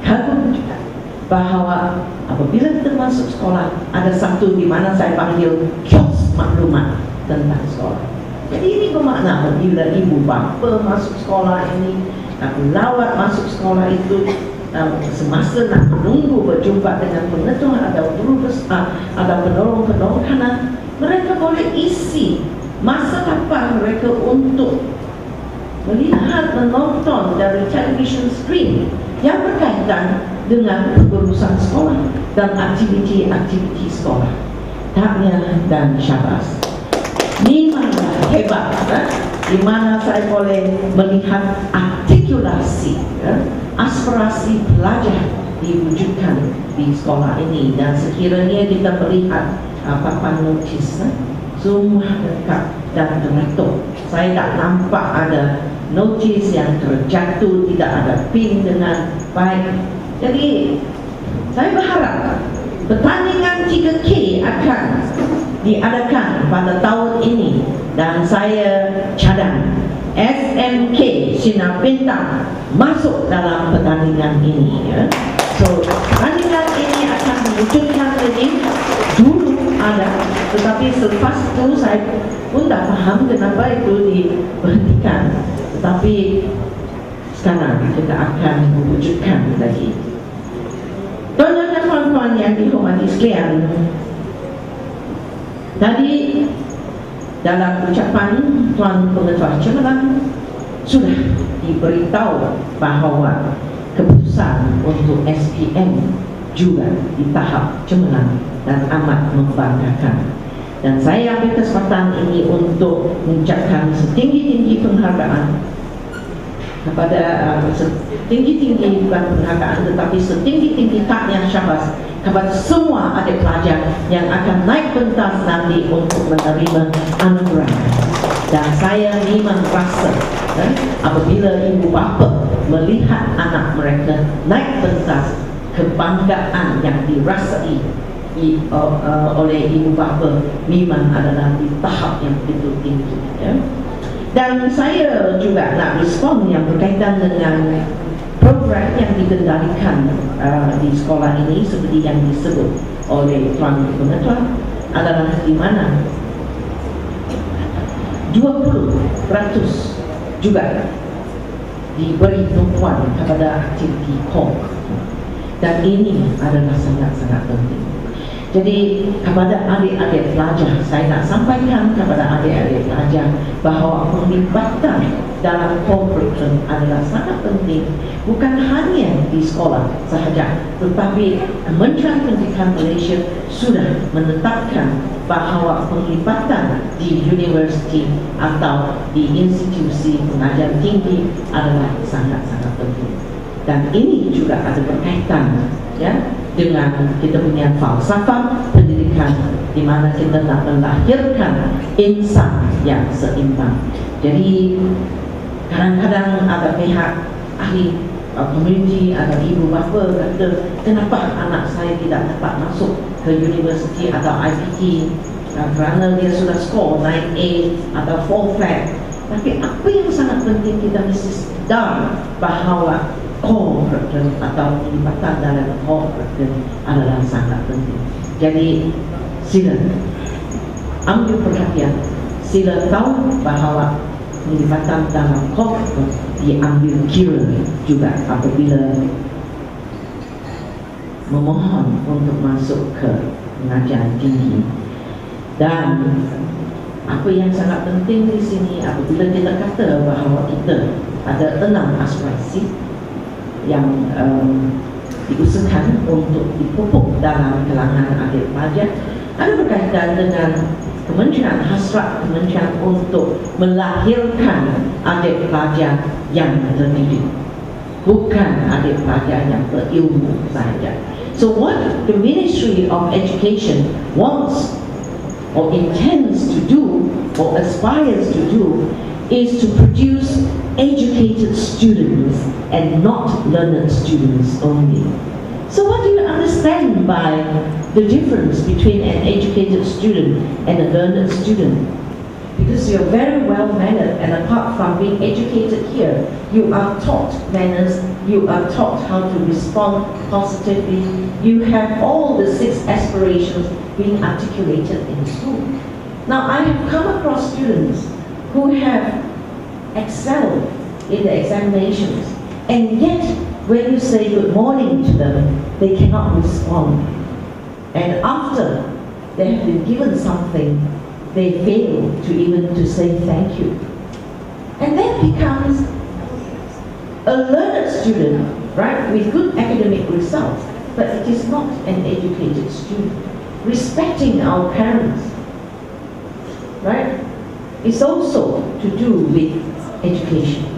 kagum juga bahawa apabila kita masuk sekolah, ada satu di mana saya panggil kios maklumat tentang sekolah. Jadi ini bermakna apabila ibu bapa masuk sekolah ini, lawat masuk sekolah itu, semasa nak menunggu berjumpa dengan pengetua atau guru besar atau penolong-penolong kanan, mereka boleh isi masa lapang mereka untuk melihat, menonton dari television screen yang berkaitan dengan urusan sekolah dan aktiviti-aktiviti sekolah. Tahniah dan syabas. Memanglah hebat, di mana saya boleh melihat artikulasi, aspirasi pelajar diwujudkan di sekolah ini. Dan sekiranya kita melihat papan notis, semua lengkap dan teratur. Saya tak nampak ada notis yang terjatuh, tidak ada pin dengan baik. Jadi saya berharap pertandingan 3K akan diadakan pada tahun ini, dan saya cadang SMK Sinar Bintang masuk dalam pertandingan ini, ya. So pertandingan ini akan mewujudkan ini dulu ada, tetapi selepas itu saya pun tak faham kenapa itu diberhentikan. Tetapi sekarang kita akan mewujudkan lagi. Tuan-tuan dan puan-puan yang dihormati sekalian, tadi dalam ucapan Tuan Pengetua Cemerlang sudah diberitahu bahawa keputusan untuk SPM juga di tahap cemerlang dan amat membanggakan. Dan saya ambil kesempatan ini untuk mengucapkan setinggi-tinggi penghargaan kepada setinggi-tinggi, bukan penghargaan tetapi setinggi-tinggi tahniah syabas kepada semua adik pelajar yang akan naik pentas nanti untuk menerima anugerah. Dan saya memang rasa apabila ibu bapa melihat anak mereka naik pentas, kebanggaan yang dirasai oleh ibu bapa memang adalah di tahap yang begitu tinggi, ya. Dan saya juga nak respon yang berkaitan dengan program yang dikendalikan di sekolah ini seperti yang disebut oleh Tuan Pengetua adalah di mana 20% juga diberi tumpuan kepada aktiviti core, dan ini adalah sangat-sangat penting. Jadi kepada adik-adik pelajar, saya nak sampaikan kepada adik-adik pelajar bahawa penglibatan dalam curriculum adalah sangat penting, bukan hanya di sekolah sahaja, tetapi Kementerian Pendidikan Malaysia sudah menetapkan bahawa penglibatan di universiti atau di institusi pengajian tinggi adalah sangat-sangat penting. Dan ini juga ada berkaitan, ya, dengan kita punya falsafah pendidikan di mana kita nak melahirkan insan yang seimbang. Jadi kadang-kadang ada pihak ahli komuniti atau ibu bapa kata, kenapa anak saya tidak dapat masuk ke universiti atau IPT kerana dia sudah skor 9A atau 4 flat. Tapi apa yang sangat penting kita mesti sedar bahawa core curriculum atau pelibatan dalam core curriculum adalah sangat penting. Jadi sila ambil perhatian, sila tahu bahawa pelibatan dalam core curriculum diambil kira juga apabila memohon untuk masuk ke pengajian tinggi. Dan apa yang sangat penting di sini apabila kita kata bahawa kita ada 6 aspirasi yang diusahakan untuk dipupuk dalam kalangan adik pelajar, ada berkaitan dengan Kementerian, hasrat Kementerian untuk melahirkan adik pelajar yang terdidik, bukan adik pelajar yang berilmu sahaja. So what the Ministry of Education wants or intends to do or aspires to do is to produce educated students and not learned students only. So what do you understand by the difference between an educated student and a learned student? because you're very well mannered, and apart from being educated here, you are taught manners, you are taught how to respond positively, you have all the 6 aspirations being articulated in school. Now, I have come across students who have excelled in the examinations, and yet when you say good morning to them, they cannot respond. And after they have been given something, they fail to even to say thank you. And that becomes a learned student, right, with good academic results, but it is not an educated student. Respecting our parents, right, is also to do with education.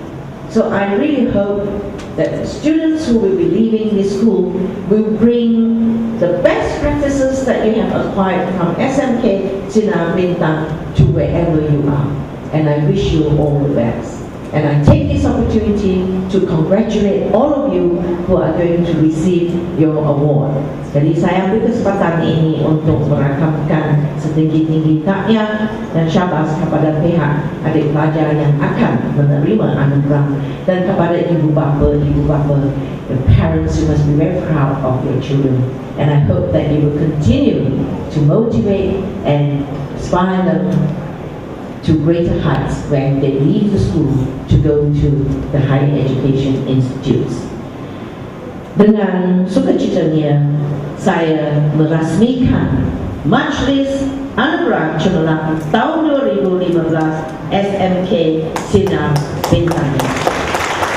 So I really hope that the students who will be leaving this school will bring the best practices that you have acquired from SMK Sinar Bintang to wherever you are. And I wish you all the best. And I take this opportunity to congratulate all of you who are going to receive your award. Jadi saya ambil kesempatan ini untuk merakamkan setinggi-tingginya dan syabas kepada pihak adik pelajar yang akan menerima anugerah, dan kepada ibu bapa, the parents, you must be very proud of your children. And I hope that you will continue to motivate and inspire them to greater heights when they leave the school to go to the higher education institutes. Dengan sukacitanya, saya merasmikan Majlis Anugerah Cemerlang tahun 2015 SMK Sinar Bintang.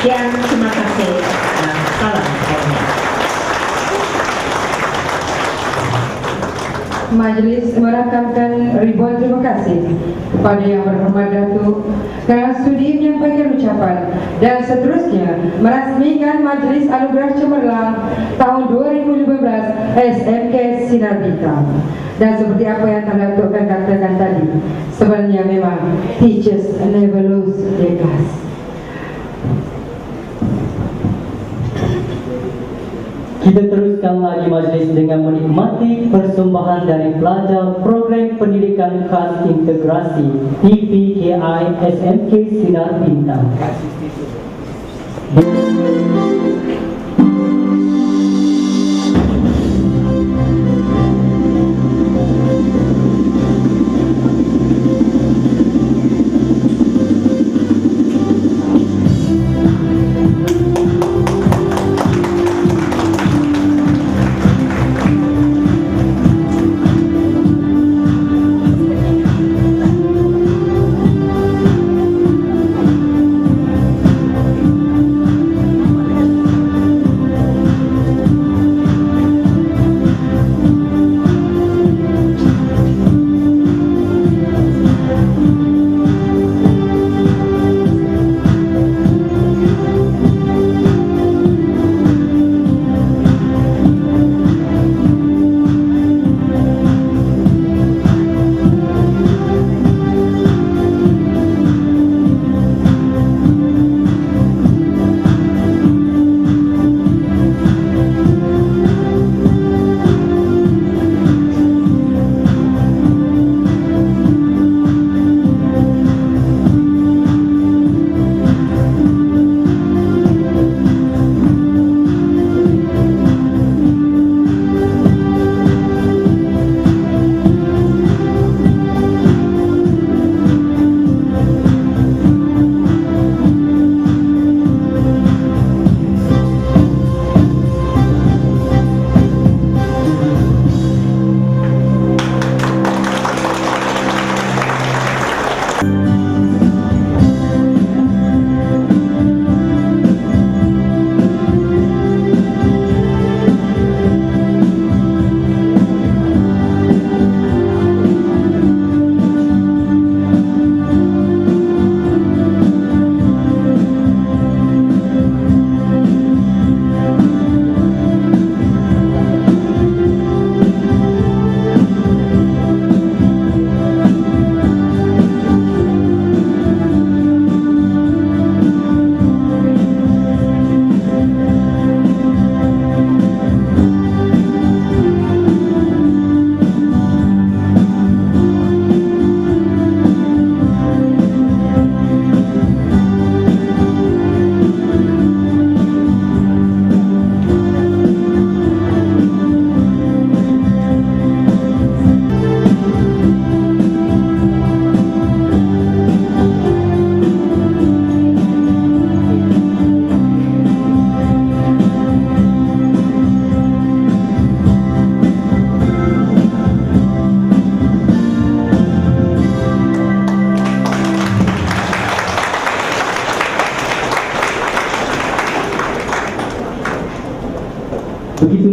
Sekian, terima kasih, dan salam hormat. Majelis merakamkan ribuan terima kasih kepada Yang Berhormat Datuk kerana sudi menyampaikan ucapan, dan seterusnya merasmikan Majlis Anugerah Cemerlang tahun 2015 SMK Sinar Bintang. Dan seperti apa yang Tuan Datuk katakan tadi, sebenarnya memang teachers never lose their class. Kita teruskan lagi majlis dengan menikmati persembahan dari pelajar Program Pendidikan Khas Integrasi PPKI SMK Sinar Bintang.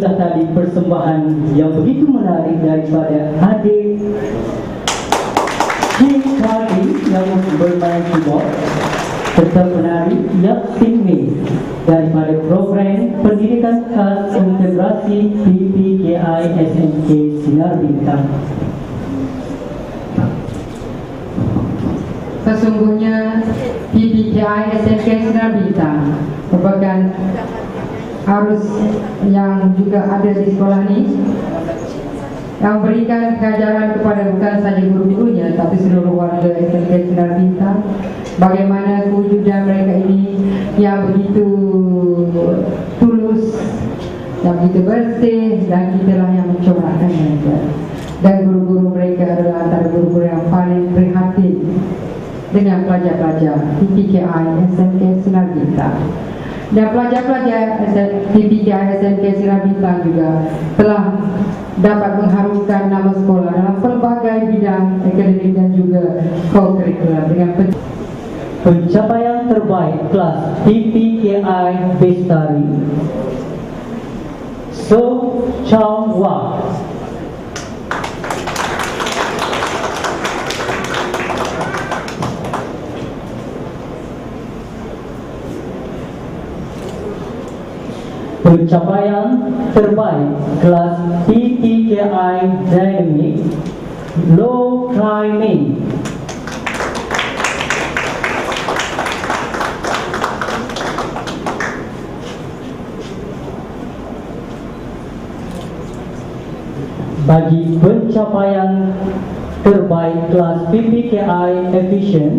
sudah tadi persembahan yang begitu menarik daripada adik Cikari yang bermain keyboard serta penari Yap Sin Mei daripada program Pendidikan Khas Integrasi PPKI SMK Sinar Bintang. Sesungguhnya PPKI SMK Sinar Bintang merupakan arus yang juga ada di sekolah ini yang berikan pengajaran kepada bukan sahaja guru-gurunya tapi seluruh warga SMK Sinar Bintang bagaimana kewujudan mereka ini yang begitu tulus, yang begitu bersih, dan kitalah yang mencorakkan mereka. Dan guru-guru mereka adalah antara guru-guru yang paling prihatin dengan pelajar-pelajar PPKI SMK Sinar Bintang. Dan pelajar-pelajar PPKI SMK Sinar Bintang juga telah dapat mengharumkan nama sekolah dalam pelbagai bidang akademik dan juga co-curricular dengan pencapaian terbaik kelas PPKI Bestari So Chong Wah. Pencapaian terbaik kelas PPKI Dynamic Low Climbing bagi pencapaian terbaik kelas PPKI Efficient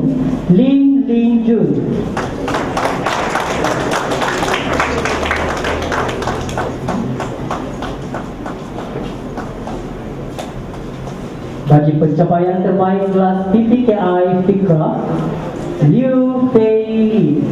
Lin Lin Jun. Bagi pencapaian terbaik kelas PPKI Fikra Liu Fei Li.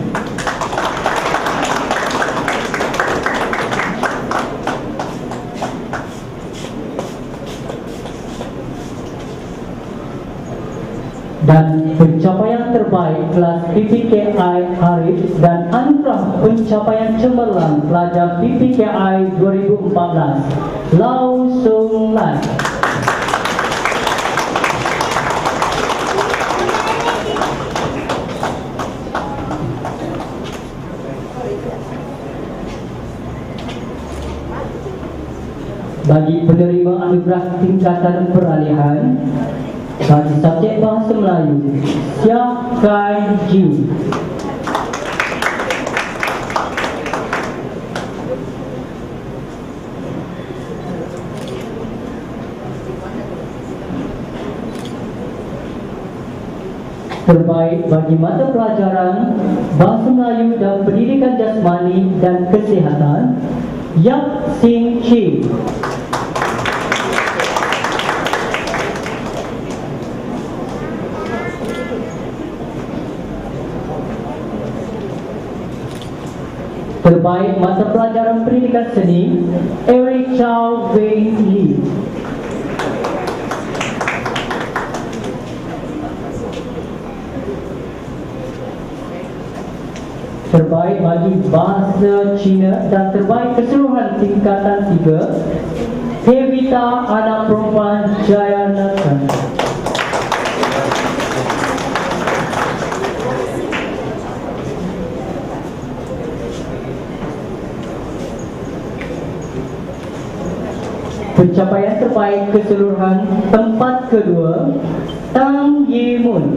Dan pencapaian terbaik kelas PPKI Arif dan anugerah pencapaian cemerlang pelajar PPKI 2014 Lau Sung Lai. Bagi penerima anugerah tingkatan peralihan bagi subjek bahasa Melayu Siap Kai Ji. Terbaik bagi mata pelajaran bahasa Melayu dan pendidikan jasmani dan kesihatan Yap Sin Chi. Terbaik mata pelajaran pendidikan seni Eric Chow Wei Lee. Terbaik bagi bahasa Cina dan terbaik keseluruhan tingkatan 3 Hevita anak perempuan Jayanathan. Pencapaian terbaik keseluruhan tempat kedua Tang Yi Mun.